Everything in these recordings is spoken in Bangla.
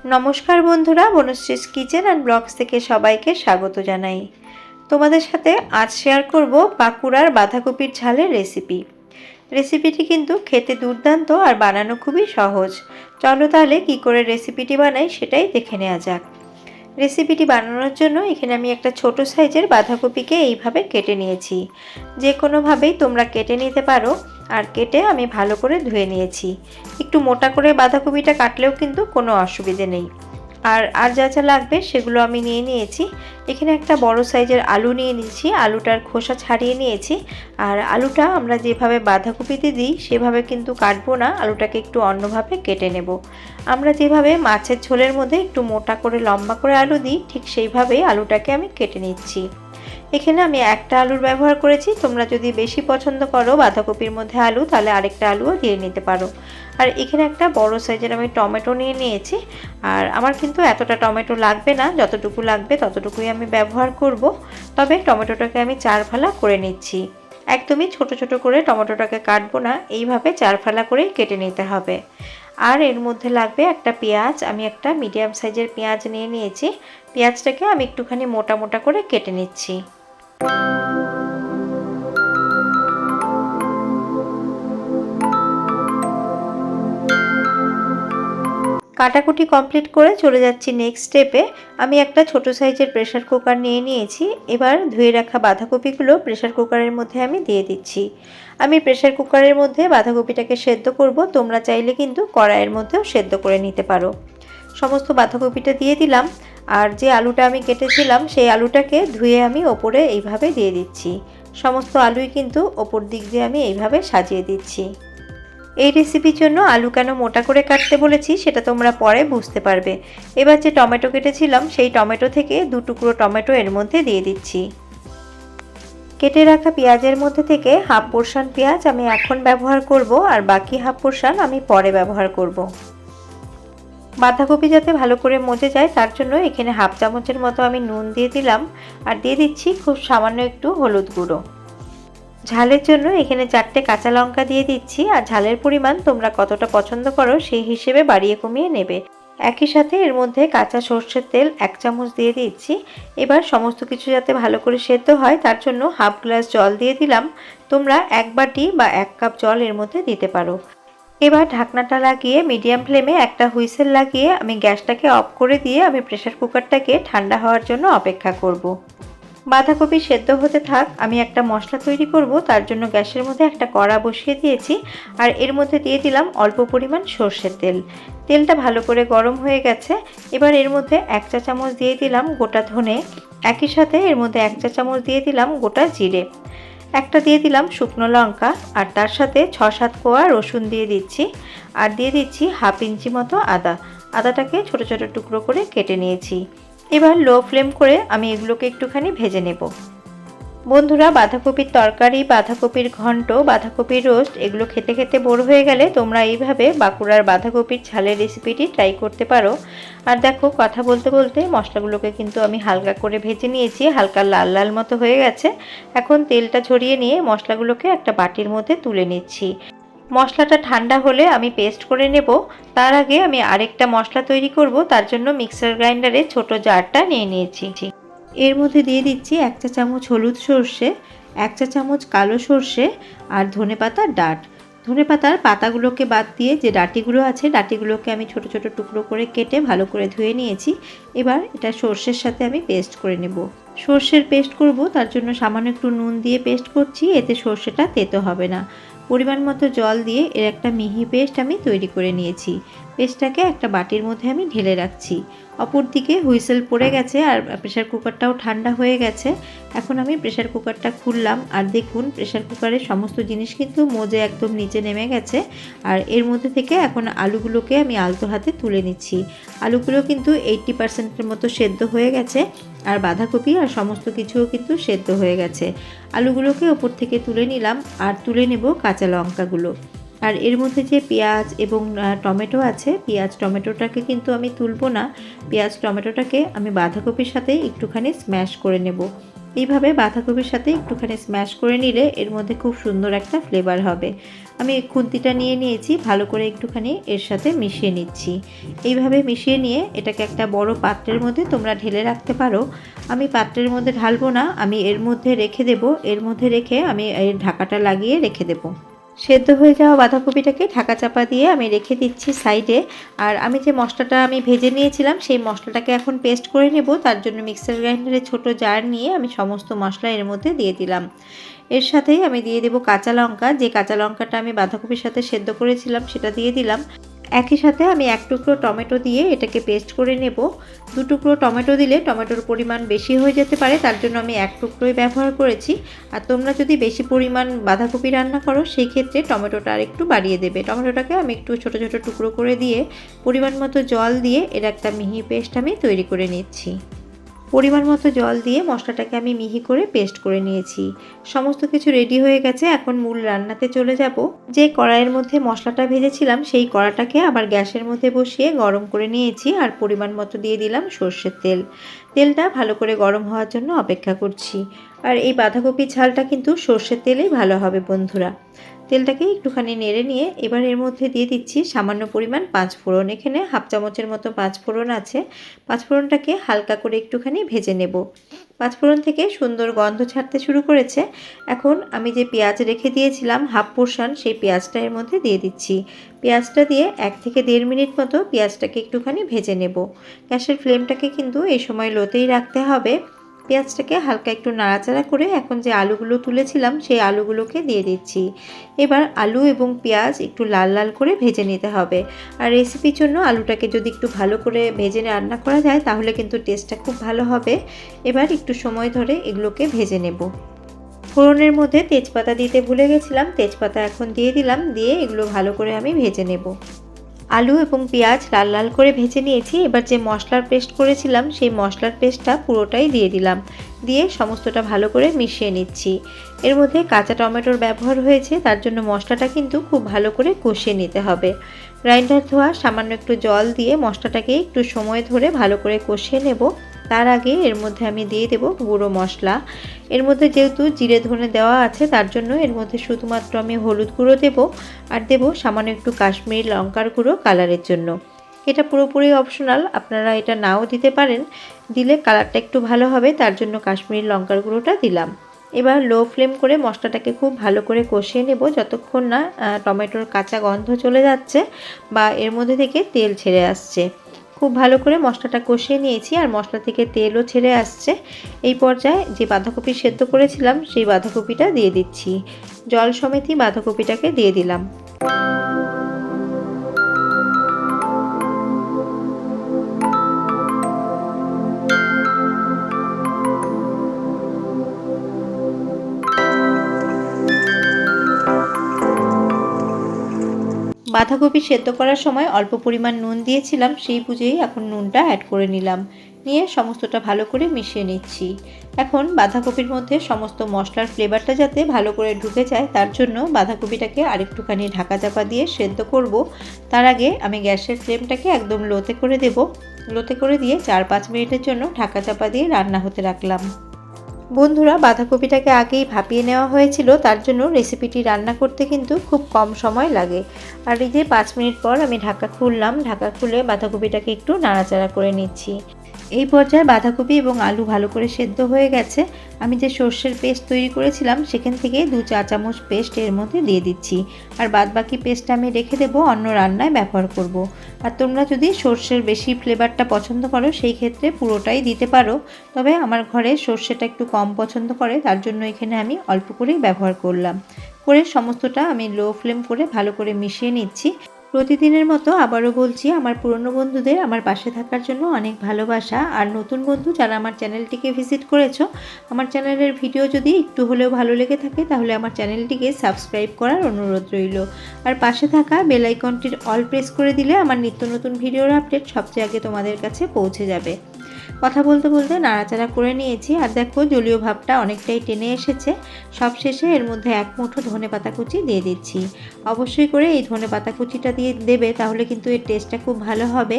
নমস্কার বন্ধুরা, বনশ্রীস কিচেন অ্যান্ড ব্লগস থেকে সবাইকে স্বাগত জানাই। তোমাদের সাথে আজ শেয়ার করব বাঁকুড়ার বাঁধাকপির ঝালের রেসিপিটি কিন্তু খেতে দুর্দান্ত আর বানানো খুবই সহজ। চলো তাহলে কি করে রেসিপিটি বানাই সেটাই দেখে নেওয়া যাক। রেসিপিটি বানানোর জন্য এখানে আমি একটা ছোট সাইজের বাঁধাকপিকে এইভাবে কেটে নিয়েছি। যে কোনোভাবেই তোমরা কেটে নিতে পারো। আর কেটে আমি ভালো করে ধুয়ে নিয়েছি। একটু মোটা করে বাঁধাকপিটা কাটলেও কিন্তু কোনো অসুবিধে নেই। আর যা যা লাগবে সেগুলো আমি নিয়ে নিয়েছি। এখানে একটা বড় সাইজের আলু নিয়ে নিয়েছি, আলুটার খোসা ছাড়িয়ে নিয়েছি। আর আলুটা আমরা যেভাবে বাঁধাকপিতে দিই সেভাবে কিন্তু কাটবো না, আলুটাকে একটু অন্যভাবে কেটে নেব। আমরা যেভাবে মাছের ঝোলের মধ্যে একটু মোটা করে লম্বা করে আলু দিই, ঠিক সেইভাবেই আলুটাকে আমি কেটে নিচ্ছি। এখানে আমি একটা আলুর ব্যবহার করেছি। তোমরা যদি বেশি পছন্দ করো বাঁধাকপির মধ্যে আলু, তাহলে আরেকটা আলুও দিয়ে নিতে পারো। আর এখানে একটা বড় সাইজের আমি টমেটো নিয়ে নিয়েছি। আর আমার কিন্তু এতটা টমেটো লাগবে না, যতটুকু লাগবে ততটুকুই আমি ব্যবহার করব। তবে টমেটোটাকে আমি 4 ফালা করে নিচ্ছি। একদমই ছোট ছোট করে টমেটোটাকে কাটবো না, এইভাবে 4 ফালা করেই কেটে নিতে হবে। আর এর মধ্যে লাগবে একটা পেঁয়াজ। আমি একটা মিডিয়াম সাইজের পেঁয়াজ নিয়ে নিয়েছি। পেঁয়াজটাকে আমি একটুখানি মোটা মোটা করে কেটে নিচ্ছি। কাটাকুটি কমপ্লিট করে চলে যাচ্ছি নেক্সট স্টেপে। আমি একটা ছোট সাইজের প্রেসার কুকার নিয়ে নিয়েছি। এবার ধুয়ে রাখা বাঁধাকপিগুলো প্রেসার কুকারের মধ্যে আমি দিয়ে দিচ্ছি। আমি প্রেসার কুকারের মধ্যে বাঁধাকপিটাকে সেদ্ধ করব, তোমরা চাইলে কিন্তু কড়াইয়ের মধ্যেও সেদ্ধ করে নিতে পারো। সমস্ত বাঁধাকপিটা দিয়ে দিলাম। আর যে আলুটা আমি কেটেছিলাম সেই আলুটাকে ধুয়ে আমি ওপরে এইভাবে দিয়ে দিচ্ছি। সমস্ত আলুই কিন্তু ওপর দিক দিয়ে আমি এইভাবে সাজিয়ে দিচ্ছি। এই রেসিপির জন্য আলু কেন মোটা করে কাটতে বলেছি সেটা তোমরা পরে বুঝতে পারবে। এবার যে টমেটো কেটেছিলাম সেই টমেটো থেকে 2 টুকরো টমেটো এর মধ্যে দিয়ে দিচ্ছি। কেটে রাখা পেঁয়াজের মধ্যে থেকে হাফ পোর্শন পেঁয়াজ আমি এখন ব্যবহার করব, আর বাকি হাফ পোর্শন আমি পরে ব্যবহার করব। বাঁধাকপি যাতে ভালো করে মজে যায় তার জন্য এখানে হাফ চামচের মতো আমি নুন দিয়ে দিলাম। আর দিয়ে দিচ্ছি খুব সামান্য একটু হলুদ গুঁড়ো। ঝালের জন্য এখানে 4টে কাঁচা লঙ্কা দিয়ে দিচ্ছি। আর ঝালের পরিমাণ তোমরা কতটা পছন্দ করো সেই হিসেবে বাড়িয়ে কমিয়ে নেবে। একই সাথে এর মধ্যে কাঁচা সর্ষের তেল 1 চামচ দিয়ে দিচ্ছি। এবার সমস্ত কিছু যাতে ভালো করে সেদ্ধ হয় তার জন্য হাফ গ্লাস জল দিয়ে দিলাম। তোমরা 1 বাটি বা 1 কাপ জল এর মধ্যে দিতে পারো। এবার ঢাকনাটা লাগিয়ে মিডিয়াম ফ্লেমে একটা হুইসেল লাগিয়ে আমি গ্যাসটাকে অফ করে দিয়ে আমি প্রেসার কুকারটাকে ঠান্ডা হওয়ার জন্য অপেক্ষা করব। বাঁধাকপি সেদ্ধ হতে থাক, আমি একটা মশলা তৈরি করব। তার জন্য গ্যাসের মধ্যে একটা কড়া বসিয়ে দিয়েছি। আর এর মধ্যে দিয়ে দিলাম অল্প পরিমাণ সর্ষের তেল। তেলটা ভালো করে গরম হয়ে গেছে। এবার এর মধ্যে 1 চা চামচ দিয়ে দিলাম গোটা ধনে। একই সাথে এর মধ্যে 1 চা চামচ দিয়ে দিলাম গোটা জিরে। একটা দিয়ে দিলাম শুকনো লঙ্কা। আর তার সাথে 6-7 কোয়া রসুন দিয়ে দিচ্ছি। আর দিয়ে দিচ্ছি হাফ ইঞ্চি মতো আদা। আদাটাকে ছোট ছোট টুকরো করে কেটে নিয়েছি। এবার লো ফ্লেম করে আমি এগুলোকে একটুখানি ভেজে নেব। বন্ধুরা, বাঁধাকপির তরকারি, বাঁধাকপির ঘন্ট, বাঁধাকপির রোস্ট এগুলো খেতে খেতে বোর হয়ে গেলে তোমরা এইভাবে বাঁকুড়ার বাঁধাকপির ঝালের রেসিপিটি ট্রাই করতে পারো। আর দেখো, কথা বলতে বলতে মশলাগুলোকে কিন্তু আমি হালকা করে ভেজে নিয়েছি, হালকা লাল লাল মতো হয়ে গেছে। এখন তেলটা ঝরিয়ে নিয়ে মশলাগুলোকে একটা বাটির মধ্যে তুলে নিচ্ছি। মশলাটা ঠান্ডা হলে আমি পেস্ট করে নেব। তার আগে আমি আরেকটা মশলা তৈরি করব, তার জন্য মিক্সার গ্রাইন্ডারে ছোট জারটা নিয়ে নিয়েছি। এর মধ্যে দিয়ে দিচ্ছি 1 চা চামচ হলুদ সর্ষে, 1 চা চামচ কালো সর্ষে আর ধনেপাতার ডাঁট। ধনেপাতার পাতাগুলোকে বাদ দিয়ে যে ডাঁটিগুলো আছে ডাঁটিগুলোকে আমি ছোট ছোট টুকরো করে কেটে ভালো করে ধুয়ে নিয়েছি। এবার এটা সর্ষের সাথে আমি পেস্ট করে নেব। সর্ষের পেস্ট করব, তার জন্য সামান্য একটু নুন দিয়ে পেস্ট করছি, এতে সর্ষেটা তেতো হবে না। পরিমাণ মতো জল দিয়ে এর একটা মিহি পেস্ট আমি তৈরি করে নিয়েছি। পেস্টটাকে একটা বাটির মধ্যে আমি ঢেলে রাখছি। অপর দিকে হুইসেল পড়ে গেছে আর প্রেসার কুকারটাও ঠান্ডা হয়ে গেছে। এখন আমি প্রেসার কুকারটা খুললাম আর দেখুন প্রেসার কুকারের সমস্ত জিনিস কিন্তু মজে একদম নিচে নেমে গেছে। আর এর মধ্যে থেকে এখন আলুগুলোকে আমি আলতো হাতে তুলে নিচ্ছি। আলুগুলো কিন্তু 80%-এর মতো সেদ্ধ হয়ে গেছে। আর বাঁধাকপি আর সমস্ত কিছুও কিন্তু সেদ্ধ হয়ে গেছে। আলুগুলোকে ওপর থেকে তুলে নিলাম আর তুলে নেব কাঁচা লঙ্কাগুলো। আর এর মধ্যে যে পেঁয়াজ এবং টমেটো আছে, পেঁয়াজ টমেটোটাকে কিন্তু আমি তুলবো না। পেঁয়াজ টমেটোটাকে আমি বাঁধাকপির সাথে একটুখানি স্ম্যাশ করে নেব। এইভাবে বাঁধাকপির সাথে একটুখানি স্ম্যাশ করে নিলে এর মধ্যে খুব সুন্দর একটা ফ্লেভার হবে। আমি খুন্তিটা নিয়ে নিয়েছি, ভালো করে একটুখানি এর সাথে মিশিয়ে নিচ্ছি। এইভাবে মিশিয়ে নিয়ে এটাকে একটা বড় পাত্রের মধ্যে তোমরা ঢেলে রাখতে পারো। আমি পাত্রের মধ্যে ঢালবো না, আমি এর মধ্যে রেখে দেব। এর মধ্যে রেখে আমি এর ঢাকাটা লাগিয়ে রেখে দেবো। সেদ্ধ হয়ে যাওয়া বাঁধাকপিটাকে ঢাকা চাপা দিয়ে আমি রেখে দিচ্ছি সাইডে। আর আমি যে মশলাটা আমি ভেজে নিয়েছিলাম সেই মশলাটাকে এখন পেস্ট করে নেব। তার জন্য মিক্সার গ্রাইন্ডারে ছোট জার নিয়ে আমি সমস্ত মশলা এর মধ্যে দিয়ে দিলাম। এর সাথেই আমি দিয়ে দেব কাঁচা লঙ্কা। যে কাঁচা লঙ্কাটা আমি বাঁধাকপির সাথে সেদ্ধ করেছিলাম সেটা দিয়ে দিলাম। একই সাথে আমি 1 টুকরো টমেটো দিয়ে এটাকে পেস্ট করে নেব। 2 টুকরো টমেটো দিলে টমেটোর পরিমাণ বেশি হয়ে যেতে পারে, তার জন্য আমি 1 টুকরোই ব্যবহার করেছি। আর তোমরা যদি বেশি পরিমাণ বাঁধাকপি রান্না করো সেই ক্ষেত্রে টমেটোটা আর একটু বাড়িয়ে দেবে। টমেটোটাকে আমি একটু ছোট ছোট টুকরো করে দিয়ে পরিমাণ মতো জল দিয়ে এর একটা মিহি পেস্ট আমি তৈরি করে নিচ্ছি। পরিমাণ মতো জল দিয়ে মশলাটাকে আমি মিহি করে পেস্ট করে নিয়েছি। সমস্ত কিছু রেডি হয়ে গেছে, এখন মূল রান্নাতে চলে যাব। যে কড়াইয়ের মধ্যে মশলাটা ভেজেছিলাম সেই কড়াটাকে আবার গ্যাসের মধ্যে বসিয়ে গরম করে নিয়েছি আর পরিমাণ মতো দিয়ে দিলাম সর্ষের তেল। তেলটা ভালো করে গরম হওয়ার জন্য অপেক্ষা করছি। আর এই বাঁধাকপির ঝালটা কিন্তু সর্ষের তেলেই ভালো হবে বন্ধুরা। তেলটাকে একটুখানি নেড়ে নিয়ে এবার এর মধ্যে দিয়ে দিচ্ছি সামান্য পরিমাণ 5 ফোড়ন। এখানে হাফ চামচের মতো 5 ফোড়ন আছে। 5 ফোড়নটাকে হালকা করে একটুখানি ভেজে নেব। 5 ফোড়ন থেকে সুন্দর গন্ধ ছাড়তে শুরু করেছে। এখন আমি যে পেঁয়াজ রেখে দিয়েছিলাম হাফ পোর্শন, সেই পেঁয়াজটা এর মধ্যে দিয়ে দিচ্ছি। পেঁয়াজটা দিয়ে 1 থেকে 1.5 মিনিট মতো পেঁয়াজটাকে একটুখানি ভেজে নেব। গ্যাসের ফ্লেমটাকে কিন্তু এই সময় লোতেই রাখতে হবে। পেঁয়াজটাকে হালকা একটু নাড়াচাড়া করে এখন যে আলুগুলো তুলেছিলাম সেই আলুগুলোকে দিয়ে দিচ্ছি। এবার আলু এবং পেঁয়াজ একটু লাল লাল করে ভেজে নিতে হবে। আর রেসিপির জন্য আলুটাকে যদি একটু ভালো করে ভেজে রান্না করা যায় তাহলে কিন্তু টেস্টটা খুব ভালো হবে। এবার একটু সময় ধরে এগুলোকে ভেজে নেব। ফোড়নের মধ্যে তেজপাতা দিতে ভুলে গেছিলাম, তেজপাতা এখন দিয়ে দিলাম। দিয়ে এগুলো ভালো করে আমি ভেজে নেব। আলু এবং পেঁয়াজ লাল লাল করে ভেজে নিয়েছি। এবার যে মশলার পেস্ট করেছিলাম সেই মশলার পেস্টটা পুরোটাই দিয়ে দিলাম। দিয়ে সমস্তটা ভালো করে মিশিয়ে নিচ্ছি। এর মধ্যে কাঁচা টমেটোর ব্যবহার হয়েছে, তার জন্য মশলাটা কিন্তু খুব ভালো করে কষিয়ে নিতে হবে। গ্রাইন্ডার ধোয়া সামান্য একটু জল দিয়ে মশলাটাকে একটু সময় ধরে ভালো করে কষিয়ে নেব। তার আগে এর মধ্যে আমি দিয়ে দেব গুঁড়ো মশলা। এর মধ্যে যেহেতু জিরে ধনে দেওয়া আছে তার জন্য এর মধ্যে শুধুমাত্র আমি হলুদ গুঁড়ো দেব আর দেব সামান্য একটু কাশ্মীরি লঙ্কার গুঁড়ো কালারের জন্য। এটা পুরোপুরি অপশনাল, আপনারা এটা নাও দিতে পারেন। দিলে কালারটা একটু ভালো হবে, তার জন্য কাশ্মীরি লঙ্কার গুঁড়োটা দিলাম। এবার লো ফ্লেম করে মশলাটাকে খুব ভালো করে কষিয়ে নেব যতক্ষণ না টমেটোর কাঁচা গন্ধ চলে যাচ্ছে বা এর মধ্যে থেকে তেল ছেড়ে আসছে। খুব ভালো করে মশলাটা কষিয়ে নিয়েছি আর মশলা থেকে তেলও ছেড়ে আসছে। এই পর্যায়ে যে বাঁধাকপি সেদ্ধ করেছিলাম সেই বাঁধাকপিটা দিয়ে দিচ্ছি। জল সমেতই বাঁধাকপিটাকে দিয়ে দিলাম। বাঁধাকপি সেদ্ধ করার সময় অল্প পরিমাণ নুন দিয়েছিলাম, সেই বুঝেই এখন নুনটা অ্যাড করে নিলাম। নিয়ে সমস্তটা ভালো করে মিশিয়ে নিচ্ছি। এখন বাঁধাকপির মধ্যে সমস্ত মশলার ফ্লেভারটা যাতে ভালো করে ঢুকে যায় তার জন্য বাঁধাকপিটাকে আরেকটুখানি ঢাকা চাপা দিয়ে সেদ্ধ করব। তার আগে আমি গ্যাসের ফ্লেমটাকে একদম লোতে করে দেব। লোতে করে দিয়ে 4-5 মিনিটের জন্য ঢাকা চাপা দিয়ে রান্না হতে রাখলাম। বন্ধুরা, বাঁধাকপিটাকে আগেই ভাপিয়ে নেওয়া হয়েছিল, তার জন্য রেসিপিটি রান্না করতে কিন্তু খুব কম সময় লাগে। আর এই যে 5 মিনিট পর আমি ঢাকা খুললাম। ঢাকা খুলে বাঁধাকপিটাকে একটু নাড়াচাড়া করে নিচ্ছি। এই পর্যায়ে বাঁধাকপি এবং আলু ভালো করে সেদ্ধ হয়ে গেছে। আমি যে সর্ষের পেস্ট তৈরি করেছিলাম সেখান থেকে 2 চা চামচ পেস্ট এর মধ্যে দিয়ে দিচ্ছি। আর বাদবাকি পেস্টটা আমি রেখে দেবো, অন্য রান্নায় ব্যবহার করব। আর তোমরা যদি সর্ষের বেশি ফ্লেভারটা পছন্দ করো সেই ক্ষেত্রে পুরোটাই দিতে পারো। তবে আমার ঘরে সর্ষেটা একটু কম পছন্দ করে, তার জন্য এখানে আমি অল্প করেই ব্যবহার করলাম। করে সমস্তটা আমি লো ফ্লেম করে ভালো করে মিশিয়ে নিচ্ছি। প্রতিদিনের মতো আবারও বলছি, আমার পুরনো বন্ধুদের আমার পাশে থাকার জন্য অনেক ভালোবাসা। আর নতুন বন্ধু যারা আমার চ্যানেলটিকে ভিজিট করেছো, আমার চ্যানেলের ভিডিও যদি একটু হলেও ভালো লেগে থাকে তাহলে আমার চ্যানেলটিকে সাবস্ক্রাইব করার অনুরোধ রইল। আর পাশে থাকা বেল আইকনটির অল প্রেস করে দিলে আমার নিত্য নতুন ভিডিওর আপডেট সবচেয়ে আগে তোমাদের কাছে পৌঁছে যাবে। কথা বলতে বলতে নাড়াচাড়া করে নিয়েছি। আর দেখো জলীয় ভাবটা অনেকটাই টেনে এসেছে। সবশেষে এর মধ্যে 1 মুঠো ধনেপাতা কুচি দিয়ে দিচ্ছি। অবশ্যই করে এই ধনেপাতা কুচিটা দিয়ে দেবে তাহলে কিন্তু এর টেস্টটা খুব ভালো হবে।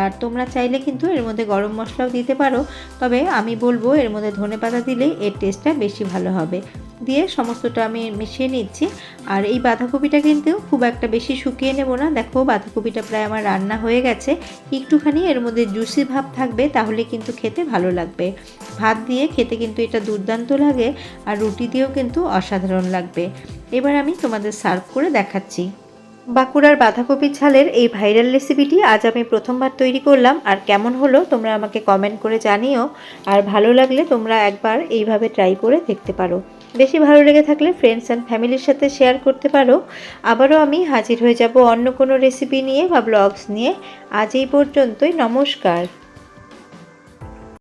আর তোমরা চাইলে কিন্তু এর মধ্যে গরম মশলাও দিতে পারো, তবে আমি বলবো এর মধ্যে ধনেপাতা দিলেই এর টেস্টটা বেশি ভালো হবে। দিয়ে সমস্তটা আমি মিশিয়ে নিচ্ছি। আর এই বাঁধাকপিটা কিন্তু খুব একটা বেশি শুকিয়ে নেব না। দেখো বাঁধাকপিটা প্রায় আমার রান্না হয়ে গেছে, একটুখানি এর মধ্যে জুসি ভাব থাকবে, তাহলে কিন্তু খেতে ভালো লাগবে। ভাত দিয়ে খেতে কিন্তু এটা দুর্দান্ত লাগে, আর রুটি দিয়েও কিন্তু অসাধারণ লাগবে। এবার আমি তোমাদের সার্ভ করে দেখাচ্ছি। বাঁকুড়ার বাঁধাকপির ঝালের এই ভাইরাল রেসিপিটি আজ আমি প্রথমবার তৈরি করলাম, আর কেমন হলো তোমরা আমাকে কমেন্ট করে জানিও। আর ভালো লাগলে তোমরা একবার এইভাবে ট্রাই করে দেখতে পারো। বেশি ভালো লেগে থাকলে ফ্রেন্ডস অ্যান্ড ফ্যামিলির সাথে শেয়ার করতে পারো। আবারও আমি হাজির হয়ে যাব অন্য কোনো রেসিপি নিয়ে বা ব্লগস নিয়ে। আজ এই পর্যন্তই, নমস্কার।